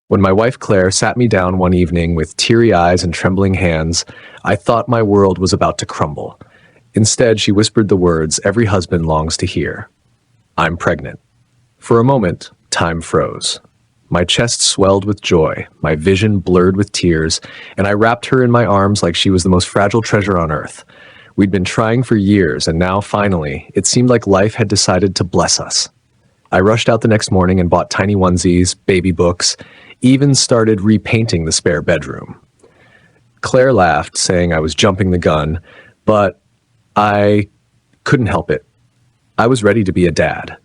When my wife Claire sat me down one evening with teary eyes and trembling hands, I thought my world was about to crumble. Instead, she whispered the words every husband longs to hear. I'm pregnant. For a moment, time froze. My chest swelled with joy, my vision blurred with tears, and I wrapped her in my arms like she was the most fragile treasure on earth. We'd been trying for years, and now, finally, it seemed like life had decided to bless us. I rushed out the next morning and bought tiny onesies, baby books, even started repainting the spare bedroom. Claire laughed, saying I was jumping the gun, but I couldn't help it. I was ready to be a dad.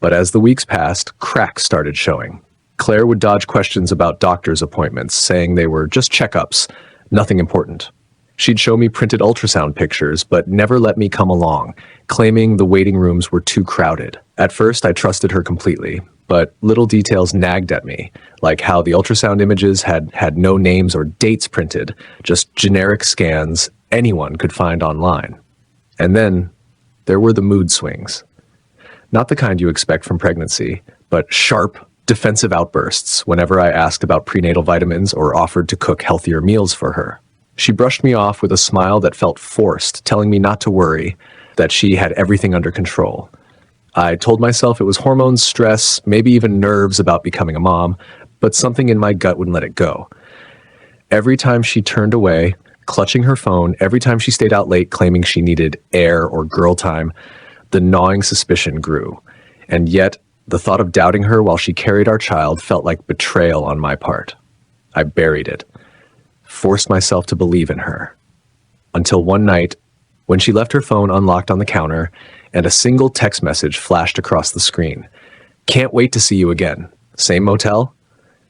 But as the weeks passed, cracks started showing. Claire would dodge questions about doctor's appointments, saying they were just checkups, nothing important. She'd show me printed ultrasound pictures, but never let me come along, claiming the waiting rooms were too crowded. At first, I trusted her completely, but little details nagged at me, like how the ultrasound images had no names or dates printed, just generic scans anyone could find online. And then there were the mood swings. Not the kind you expect from pregnancy, but sharp, defensive outbursts whenever I asked about prenatal vitamins or offered to cook healthier meals for her. She brushed me off with a smile that felt forced, telling me not to worry, that she had everything under control. I told myself it was hormones, stress, maybe even nerves about becoming a mom, but something in my gut wouldn't let it go. Every time she turned away, clutching her phone, every time she stayed out late claiming she needed air or girl time, the gnawing suspicion grew. And yet, the thought of doubting her while she carried our child felt like betrayal on my part. I buried it, forced myself to believe in her. Until one night, when she left her phone unlocked on the counter, and a single text message flashed across the screen. Can't wait to see you again. Same motel?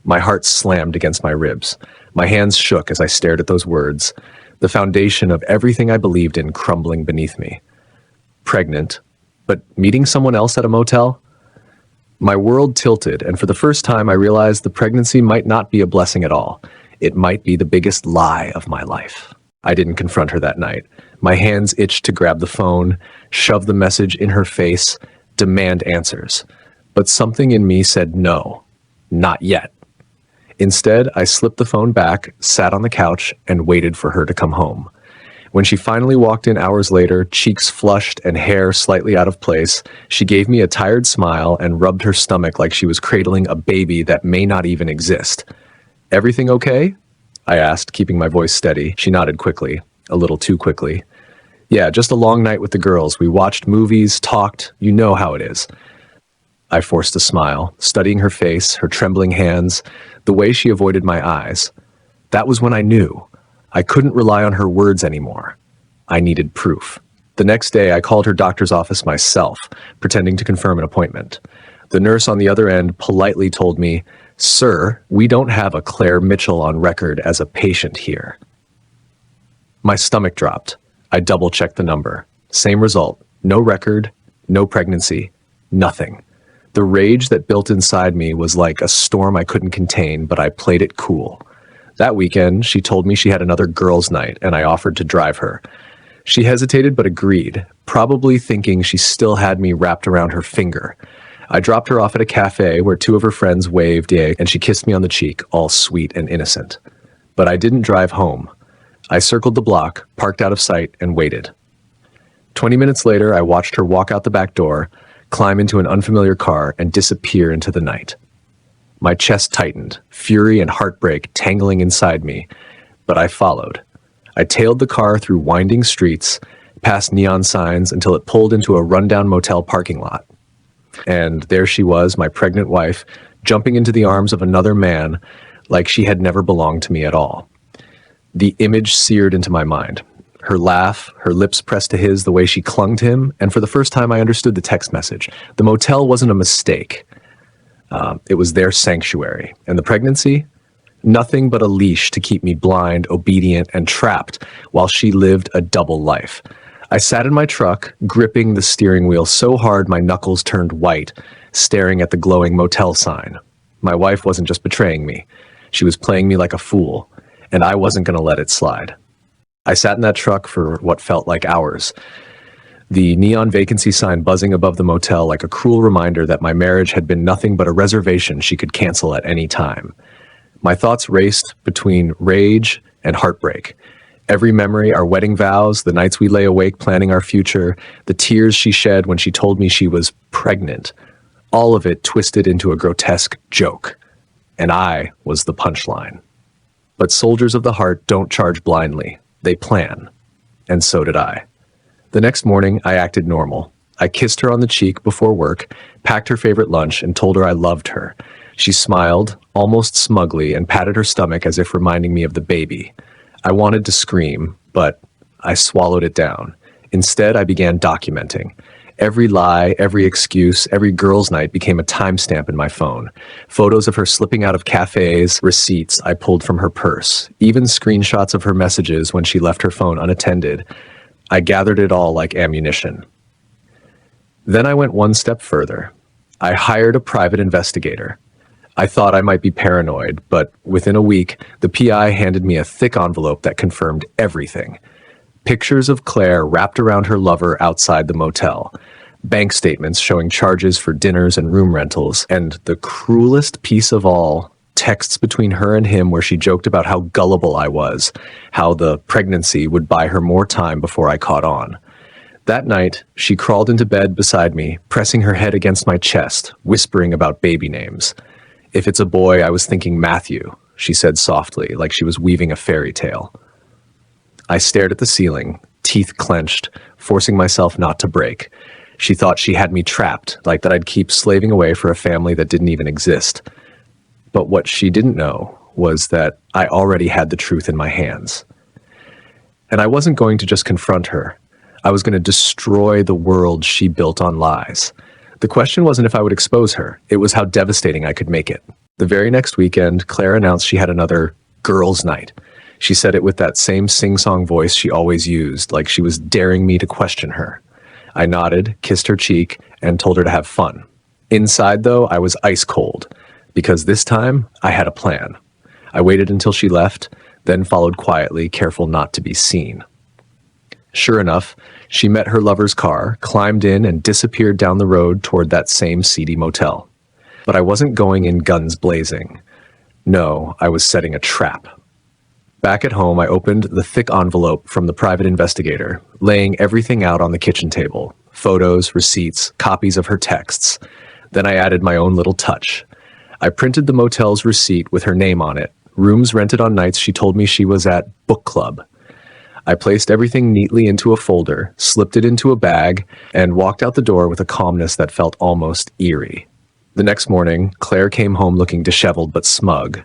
My heart slammed against my ribs. My hands shook as I stared at those words, the foundation of everything I believed in crumbling beneath me. Pregnant, but meeting someone else at a motel? My world tilted, and for the first time I realized the pregnancy might not be a blessing at all. It might be the biggest lie of my life. I didn't confront her that night. My hands itched to grab the phone, shove the message in her face, demand answers. But something in me said no, not yet. Instead, I slipped the phone back, sat on the couch, and waited for her to come home. When she finally walked in hours later, cheeks flushed and hair slightly out of place, she gave me a tired smile and rubbed her stomach like she was cradling a baby that may not even exist. Everything okay? I asked, keeping my voice steady. She nodded quickly, a little too quickly. Yeah, just a long night with the girls. We watched movies, talked, you know how it is. I forced a smile, studying her face, her trembling hands, the way she avoided my eyes. That was when I knew. I couldn't rely on her words anymore. I needed proof. The next day, I called her doctor's office myself, pretending to confirm an appointment. The nurse on the other end politely told me, "Sir, we don't have a Claire Mitchell on record as a patient here." My stomach dropped. I double-checked the number. Same result. No record, no pregnancy, nothing. The rage that built inside me was like a storm I couldn't contain, but I played it cool. That weekend, she told me she had another girls' night, and I offered to drive her. She hesitated but agreed, probably thinking she still had me wrapped around her finger. I dropped her off at a cafe where two of her friends waved, and she kissed me on the cheek, all sweet and innocent. But I didn't drive home. I circled the block, parked out of sight, and waited. 20 minutes later, I watched her walk out the back door, climb into an unfamiliar car, and disappear into the night. My chest tightened, fury and heartbreak tangling inside me, but I followed. I tailed the car through winding streets, past neon signs until it pulled into a rundown motel parking lot. And there she was, my pregnant wife, jumping into the arms of another man like she had never belonged to me at all. The image seared into my mind. Her laugh, her lips pressed to his the way she clung to him, and for the first time I understood the text message. The motel wasn't a mistake. It was their sanctuary. And the pregnancy? Nothing but a leash to keep me blind, obedient, and trapped while she lived a double life. I sat in my truck, gripping the steering wheel so hard my knuckles turned white, staring at the glowing motel sign. My wife wasn't just betraying me. She was playing me like a fool, and I wasn't going to let it slide. I sat in that truck for what felt like hours, the neon vacancy sign buzzing above the motel like a cruel reminder that my marriage had been nothing but a reservation she could cancel at any time. My thoughts raced between rage and heartbreak. Every memory, our wedding vows, the nights we lay awake planning our future, the tears she shed when she told me she was pregnant, all of it twisted into a grotesque joke. And I was the punchline. But soldiers of the heart don't charge blindly. They plan. And so did I. The next morning, I acted normal. I kissed her on the cheek before work, packed her favorite lunch, and told her I loved her. She smiled, almost smugly, and patted her stomach as if reminding me of the baby. I wanted to scream, but I swallowed it down. Instead, I began documenting. Every lie, every excuse, every girls' night became a timestamp in my phone. Photos of her slipping out of cafes, receipts I pulled from her purse, even screenshots of her messages when she left her phone unattended. I gathered it all like ammunition. Then I went one step further. I hired a private investigator. I thought I might be paranoid, but within a week, the PI handed me a thick envelope that confirmed everything. Pictures of Claire wrapped around her lover outside the motel, bank statements showing charges for dinners and room rentals, and the cruelest piece of all, texts between her and him where she joked about how gullible I was, how the pregnancy would buy her more time before I caught on. That night, she crawled into bed beside me, pressing her head against my chest, whispering about baby names. If it's a boy, I was thinking Matthew, she said softly, like she was weaving a fairy tale. I stared at the ceiling, teeth clenched, forcing myself not to break. She thought she had me trapped, like that I'd keep slaving away for a family that didn't even exist. But what she didn't know was that I already had the truth in my hands. And I wasn't going to just confront her. I was going to destroy the world she built on lies. The question wasn't if I would expose her, it was how devastating I could make it. The very next weekend, Claire announced she had another girls' night. She said it with that same sing-song voice she always used, like she was daring me to question her. I nodded, kissed her cheek, and told her to have fun. Inside, though, I was ice cold, because this time, I had a plan. I waited until she left, then followed quietly, careful not to be seen. Sure enough, she met her lover's car, climbed in, and disappeared down the road toward that same seedy motel. But I wasn't going in guns blazing. No, I was setting a trap. Back at home, I opened the thick envelope from the private investigator, laying everything out on the kitchen table. Photos, receipts, copies of her texts. Then I added my own little touch. I printed the motel's receipt with her name on it, rooms rented on nights she told me she was at book club. I placed everything neatly into a folder, slipped it into a bag, and walked out the door with a calmness that felt almost eerie. The next morning, Claire came home looking disheveled but smug.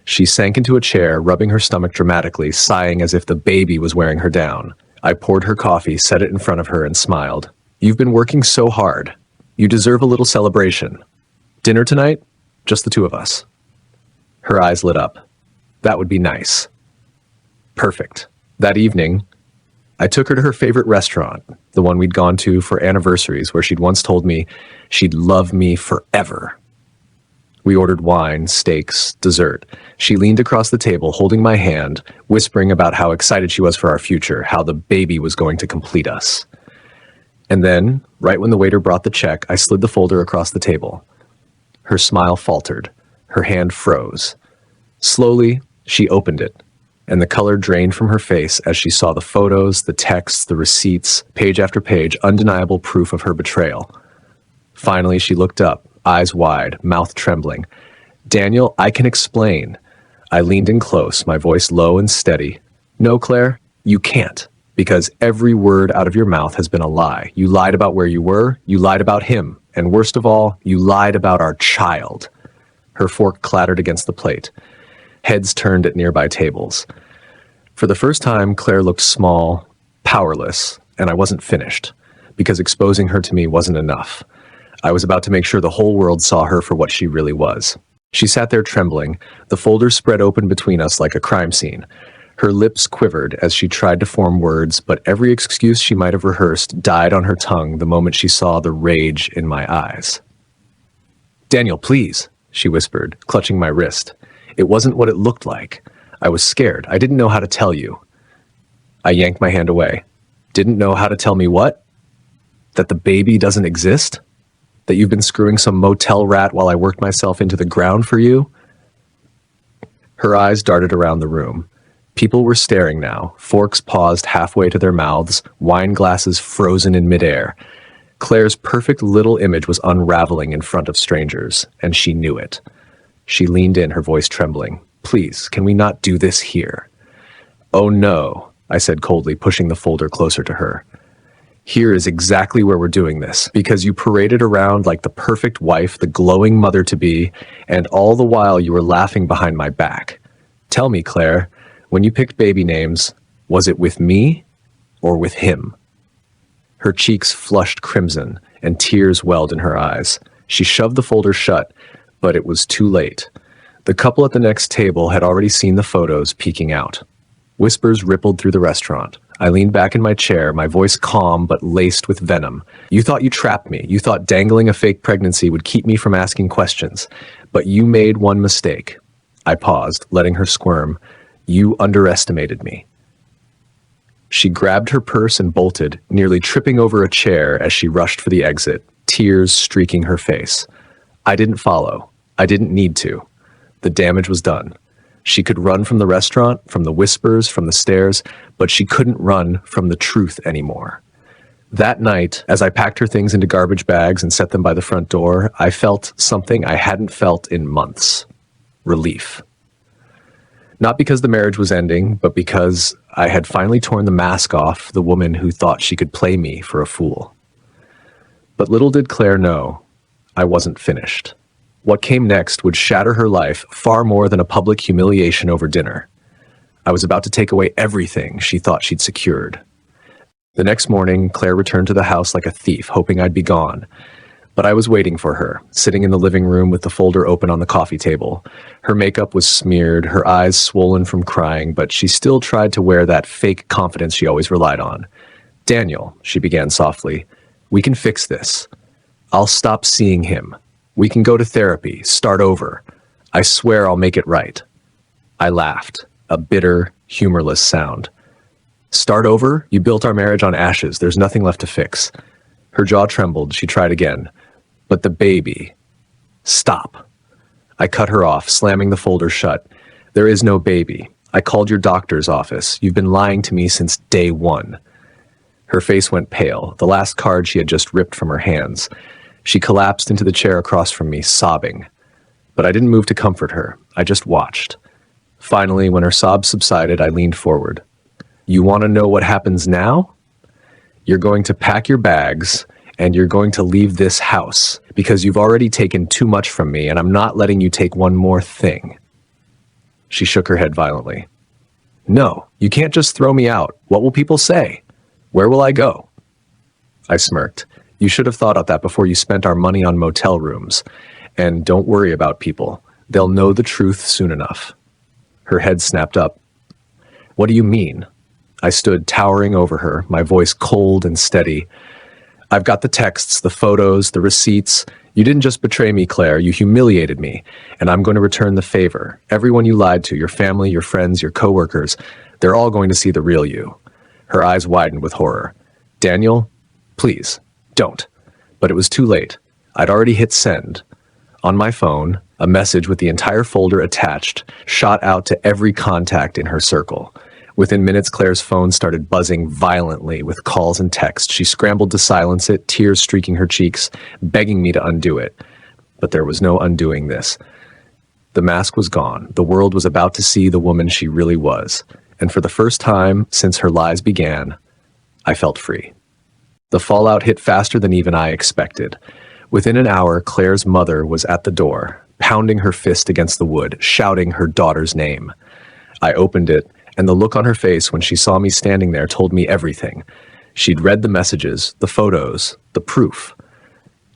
She sank into a chair, rubbing her stomach dramatically, sighing as if the baby was wearing her down. I poured her coffee, set it in front of her, and smiled. "You've been working so hard. You deserve a little celebration. Dinner tonight? Just the two of us." Her eyes lit up. "That would be nice." Perfect. That evening, I took her to her favorite restaurant, the one we'd gone to for anniversaries, where she'd once told me she'd love me forever. We ordered wine, steaks, dessert. She leaned across the table, holding my hand, whispering about how excited she was for our future, how the baby was going to complete us. And then, right when the waiter brought the check, I slid the folder across the table. Her smile faltered. Her hand froze. Slowly, she opened it, and the color drained from her face as she saw the photos, the texts, the receipts, page after page, undeniable proof of her betrayal. Finally, she looked up, eyes wide, mouth trembling. "Daniel, I can explain." I leaned in close, my voice low and steady. "No, Claire, you can't, because every word out of your mouth has been a lie. You lied about where you were, you lied about him, and worst of all, you lied about our child." Her fork clattered against the plate. Heads turned at nearby tables. For the first time, Claire looked small, powerless, and I wasn't finished, because exposing her to me wasn't enough. I was about to make sure the whole world saw her for what she really was. She sat there trembling, the folder spread open between us like a crime scene. Her lips quivered as she tried to form words, but every excuse she might have rehearsed died on her tongue the moment she saw the rage in my eyes. "Daniel, please," she whispered, clutching my wrist. "It wasn't what it looked like. I was scared. I didn't know how to tell you." I yanked my hand away. "Didn't know how to tell me what? That the baby doesn't exist? That you've been screwing some motel rat while I worked myself into the ground for you?" Her eyes darted around the room. People were staring now, forks paused halfway to their mouths, wine glasses frozen in midair. Claire's perfect little image was unraveling in front of strangers, and she knew it. She leaned in, her voice trembling. "Please, can we not do this here?" "Oh no," I said coldly, pushing the folder closer to her. "Here is exactly where we're doing this, because you paraded around like the perfect wife, the glowing mother-to-be, and all the while you were laughing behind my back. Tell me, Claire, when you picked baby names, was it with me or with him?" Her cheeks flushed crimson, and tears welled in her eyes. She shoved the folder shut, but it was too late. The couple at the next table had already seen the photos peeking out. Whispers rippled through the restaurant. I leaned back in my chair, my voice calm but laced with venom. "You thought you trapped me. You thought dangling a fake pregnancy would keep me from asking questions. But you made one mistake." I paused, letting her squirm. "You underestimated me." She grabbed her purse and bolted, nearly tripping over a chair as she rushed for the exit, tears streaking her face. I didn't follow. I didn't need to. The damage was done. She could run from the restaurant, from the whispers, from the stares, but she couldn't run from the truth anymore. That night, as I packed her things into garbage bags and set them by the front door, I felt something I hadn't felt in months. Relief. Not because the marriage was ending, but because I had finally torn the mask off the woman who thought she could play me for a fool. But little did Claire know, I wasn't finished. What came next would shatter her life far more than a public humiliation over dinner. I was about to take away everything she thought she'd secured. The next morning, Claire returned to the house like a thief, hoping I'd be gone. But I was waiting for her, sitting in the living room with the folder open on the coffee table. Her makeup was smeared, her eyes swollen from crying, but she still tried to wear that fake confidence she always relied on. "Daniel," she began softly, "we can fix this. I'll stop seeing him. We can go to therapy, start over. I swear I'll make it right." I laughed, a bitter, humorless sound. "Start over? You built our marriage on ashes. There's nothing left to fix." Her jaw trembled. She tried again. "But the baby." "Stop." I cut her off, slamming the folder shut. "There is no baby. I called your doctor's office. You've been lying to me since day one." Her face went pale, the last card she had just ripped from her hands. She collapsed into the chair across from me, sobbing. But I didn't move to comfort her. I just watched. Finally, when her sobs subsided, I leaned forward. "You want to know what happens now? You're going to pack your bags, and you're going to leave this house, because you've already taken too much from me, and I'm not letting you take one more thing." She shook her head violently. "No, you can't just throw me out. What will people say? Where will I go?" I smirked. "You should have thought of that before you spent our money on motel rooms. And don't worry about people. They'll know the truth soon enough." Her head snapped up. "What do you mean?" I stood towering over her, my voice cold and steady. "I've got the texts, the photos, the receipts. You didn't just betray me, Claire. You humiliated me, and I'm going to return the favor. Everyone you lied to, your family, your friends, your coworkers, they're all going to see the real you." Her eyes widened with horror. "Daniel, please, don't." But it was too late. I'd already hit send. On my phone, a message with the entire folder attached shot out to every contact in her circle. Within minutes, Claire's phone started buzzing violently with calls and texts. She scrambled to silence it, tears streaking her cheeks, begging me to undo it. But there was no undoing this. The mask was gone. The world was about to see the woman she really was. And for the first time since her lies began, I felt free. The fallout hit faster than even I expected. Within an hour, Claire's mother was at the door, pounding her fist against the wood, shouting her daughter's name. I opened it, and the look on her face when she saw me standing there told me everything. She'd read the messages, the photos, the proof.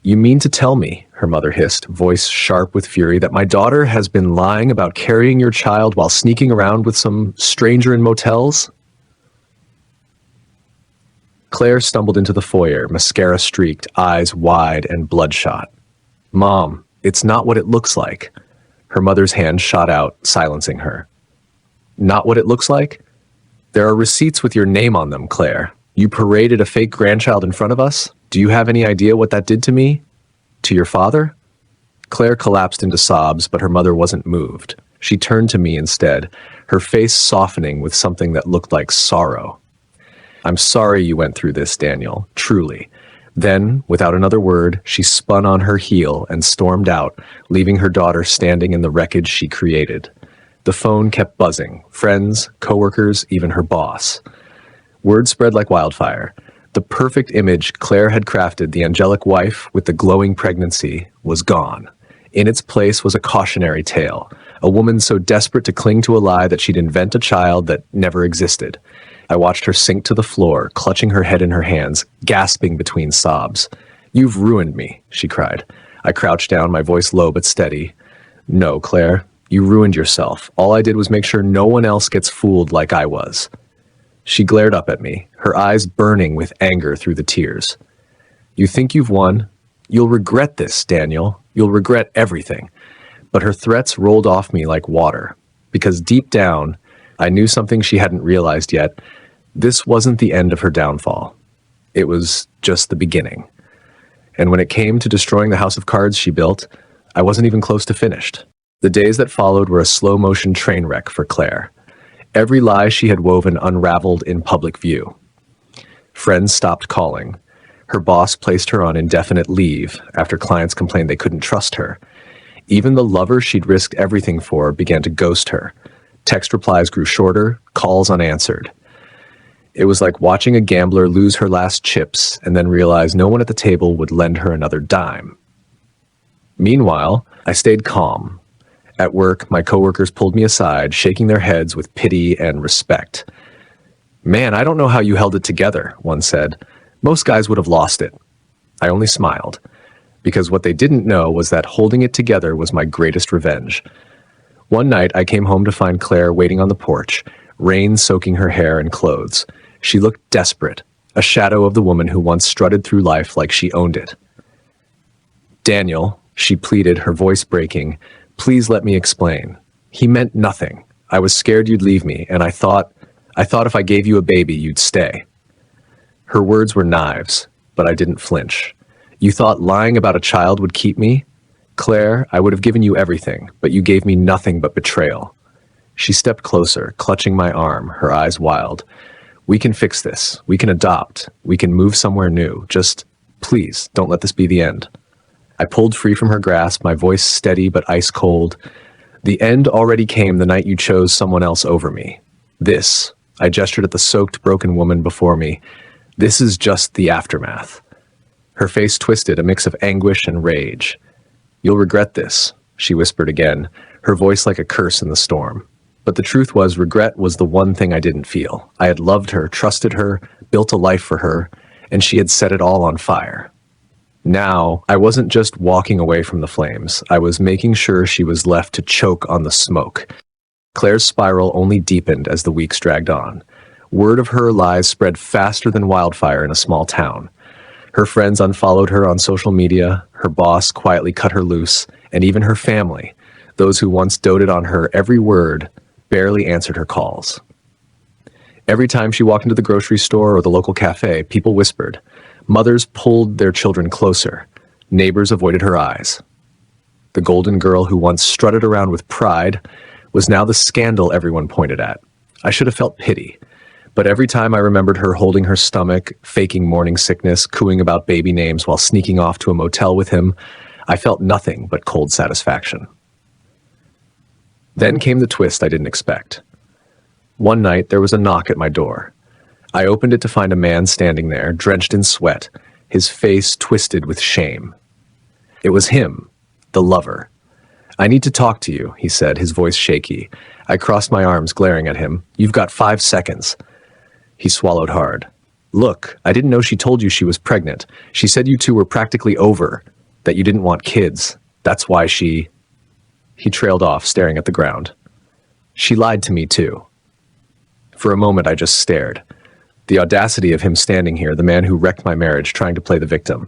"You mean to tell me," her mother hissed, voice sharp with fury, "that my daughter has been lying about carrying your child while sneaking around with some stranger in motels?" Claire stumbled into the foyer, mascara streaked, eyes wide and bloodshot. "Mom, it's not what it looks like." Her mother's hand shot out, silencing her. "Not what it looks like? There are receipts with your name on them, Claire. You paraded a fake grandchild in front of us? Do you have any idea what that did to me? To your father?" Claire collapsed into sobs, but her mother wasn't moved. She turned to me instead, her face softening with something that looked like sorrow. "I'm sorry you went through this, Daniel, truly." Then, without another word, she spun on her heel and stormed out, leaving her daughter standing in the wreckage she created. The phone kept buzzing, friends, coworkers, even her boss. Word spread like wildfire. The perfect image Claire had crafted, the angelic wife with the glowing pregnancy, was gone. In its place was a cautionary tale, a woman so desperate to cling to a lie that she'd invent a child that never existed. I watched her sink to the floor, clutching her head in her hands, gasping between sobs. "You've ruined me," she cried. I crouched down, my voice low but steady. "No, Claire, you ruined yourself. All I did was make sure no one else gets fooled like I was." She glared up at me, her eyes burning with anger through the tears. "You think you've won? You'll regret this, Daniel. You'll regret everything." But her threats rolled off me like water, because deep down, I knew something she hadn't realized yet. This wasn't the end of her downfall. It was just the beginning. And when it came to destroying the house of cards she built, I wasn't even close to finished. The days that followed were a slow-motion train wreck for Claire. Every lie she had woven unraveled in public view. Friends stopped calling. Her boss placed her on indefinite leave after clients complained they couldn't trust her. Even the lover she'd risked everything for began to ghost her. Text replies grew shorter, calls unanswered. It was like watching a gambler lose her last chips and then realize no one at the table would lend her another dime. Meanwhile, I stayed calm. At work, my coworkers pulled me aside, shaking their heads with pity and respect. "Man, I don't know how you held it together," one said. "Most guys would have lost it." I only smiled, because what they didn't know was that holding it together was my greatest revenge. One night, I came home to find Claire waiting on the porch, rain soaking her hair and clothes. She looked desperate, a shadow of the woman who once strutted through life like she owned it. "Daniel," she pleaded, her voice breaking, "please let me explain. He meant nothing. I was scared you'd leave me, and I thought if I gave you a baby, you'd stay." Her words were knives, but I didn't flinch. "You thought lying about a child would keep me? Claire, I would have given you everything, but you gave me nothing but betrayal." She stepped closer, clutching my arm, her eyes wild. "We can fix this. We can adopt. We can move somewhere new. Just, please, don't let this be the end." I pulled free from her grasp, my voice steady but ice cold. "The end already came the night you chose someone else over me. This," I gestured at the soaked, broken woman before me, "this is just the aftermath." Her face twisted, a mix of anguish and rage. "You'll regret this," she whispered again, her voice like a curse in the storm. But the truth was, regret was the one thing I didn't feel. I had loved her, trusted her, built a life for her, and she had set it all on fire. Now, I wasn't just walking away from the flames. I was making sure she was left to choke on the smoke. Claire's spiral only deepened as the weeks dragged on. Word of her lies spread faster than wildfire in a small town. Her friends unfollowed her on social media, her boss quietly cut her loose, and even her family, those who once doted on her every word, barely answered her calls. Every time she walked into the grocery store or the local cafe, people whispered. Mothers pulled their children closer. Neighbors avoided her eyes. The golden girl who once strutted around with pride was now the scandal everyone pointed at. I should have felt pity. But every time I remembered her holding her stomach, faking morning sickness, cooing about baby names while sneaking off to a motel with him, I felt nothing but cold satisfaction. Then came the twist I didn't expect. One night, there was a knock at my door. I opened it to find a man standing there, drenched in sweat, his face twisted with shame. It was him, the lover. "I need to talk to you," he said, his voice shaky. I crossed my arms, glaring at him. "You've got 5 seconds. He swallowed hard. "Look, I didn't know she told you she was pregnant. She said you two were practically over, that you didn't want kids. That's why she..." He trailed off, staring at the ground. "She lied to me, too." For a moment, I just stared. The audacity of him standing here, the man who wrecked my marriage, trying to play the victim.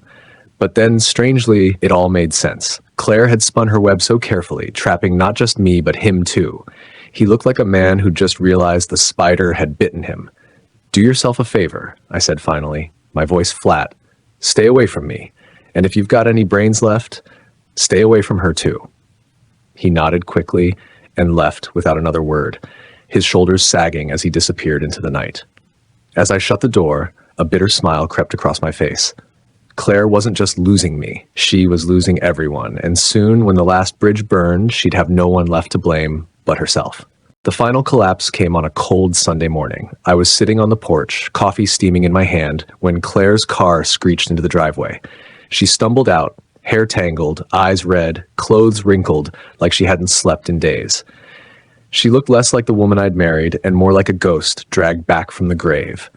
But then, strangely, it all made sense. Claire had spun her web so carefully, trapping not just me, but him too. He looked like a man who just realized the spider had bitten him. "Do yourself a favor," I said finally, my voice flat. "Stay away from me. And if you've got any brains left, stay away from her too." He nodded quickly, and left without another word, his shoulders sagging as he disappeared into the night. As I shut the door, a bitter smile crept across my face. Claire wasn't just losing me, she was losing everyone, and soon, when the last bridge burned, she'd have no one left to blame but herself. The final collapse came on a cold Sunday morning. I was sitting on the porch, coffee steaming in my hand, when Claire's car screeched into the driveway. She stumbled out, hair tangled, eyes red, clothes wrinkled, like she hadn't slept in days. She looked less like the woman I'd married and more like a ghost dragged back from the grave.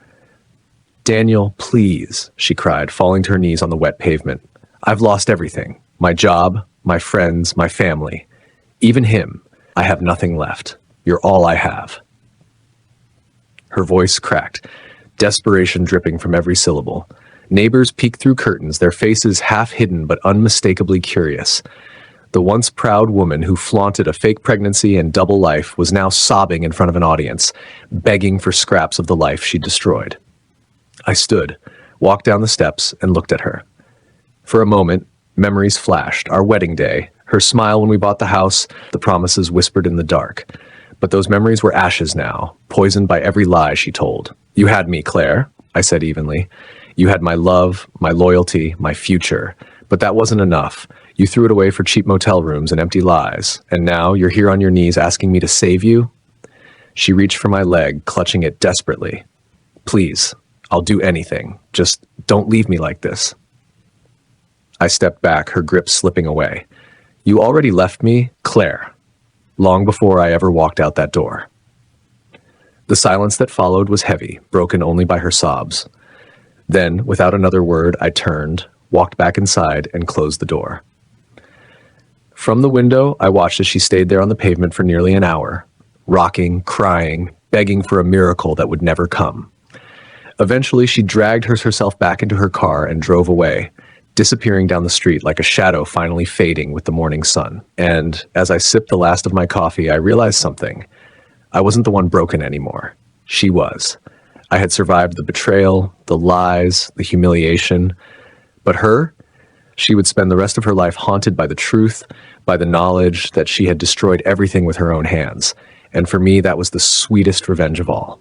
"Daniel, please," she cried, falling to her knees on the wet pavement. "I've lost everything. My job, my friends, my family. Even him. I have nothing left. You're all I have." Her voice cracked, desperation dripping from every syllable. Neighbors peeked through curtains, their faces half hidden but unmistakably curious. The once proud woman who flaunted a fake pregnancy and double life was now sobbing in front of an audience, begging for scraps of the life she'd destroyed. I stood, walked down the steps, and looked at her. For a moment, memories flashed. Our wedding day, her smile when we bought the house, the promises whispered in the dark. But those memories were ashes now, poisoned by every lie she told. "You had me, Claire," I said evenly. "You had my love, my loyalty, my future. But that wasn't enough. You threw it away for cheap motel rooms and empty lies. And now you're here on your knees asking me to save you?" She reached for my leg, clutching it desperately. "Please. I'll do anything. Just don't leave me like this." I stepped back, her grip slipping away. "You already left me, Claire, long before I ever walked out that door." The silence that followed was heavy, broken only by her sobs. Then, without another word, I turned, walked back inside, and closed the door. From the window, I watched as she stayed there on the pavement for nearly an hour, rocking, crying, begging for a miracle that would never come. Eventually, she dragged herself back into her car and drove away, disappearing down the street like a shadow finally fading with the morning sun. And as I sipped the last of my coffee, I realized something. I wasn't the one broken anymore. She was. I had survived the betrayal, the lies, the humiliation. But her? She would spend the rest of her life haunted by the truth, by the knowledge that she had destroyed everything with her own hands. And for me, that was the sweetest revenge of all.